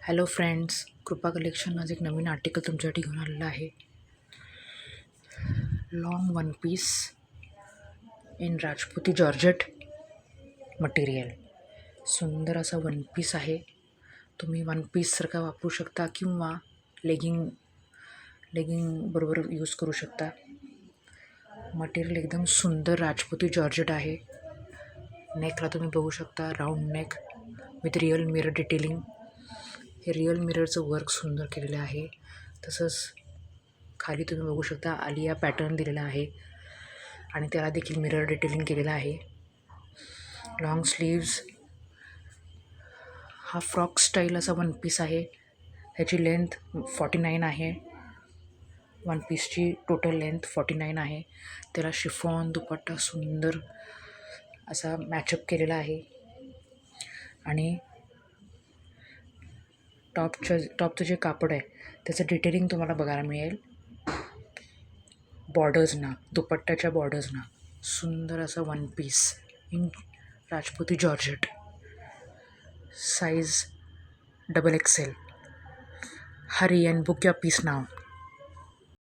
Hello friends, कृपा collection आज एक नवीन आर्टिकल तुमच्यासाठी घेऊन आलेलं आहे. Long one piece in Rajputi georgette material. सुंदर असा वन पीस आहे. तुम्ही वन पीससारखा वापरू शकता किंवा लेगिंग बरोबर यूज करू शकता. मटेरियल एकदम सुंदर राजपुती जॉर्जेट आहे. नेकला तुम्ही बघू शकता, round neck with real mirror detailing. हे रिअल मिररचं वर्क सुंदर केलेलं आहे. तसंच खाली तुम्ही बघू शकता आलिया पॅटर्न दिलेला आहे आणि त्याला देखील मिरर डिटेलिंग केलेलं आहे. Long sleeves. हा फ्रॉक स्टाईल असा वन पीस आहे. ह्याची लेंथ 49 आहे. वन पीसची टोटल लेंथ 49 आहे. त्याला शिफॉन दुपट्टा सुंदर असा मॅचअप केलेला आहे आणि टॉपचं जे कापड आहे त्याचं डिटेलिंग तुम्हाला बघायला मिळेल. बॉर्डर्सना, दुपट्ट्याच्या बॉर्डर्सना सुंदर असा one piece in Rajputi georgette. Size XXL. Hurry and book your piece now.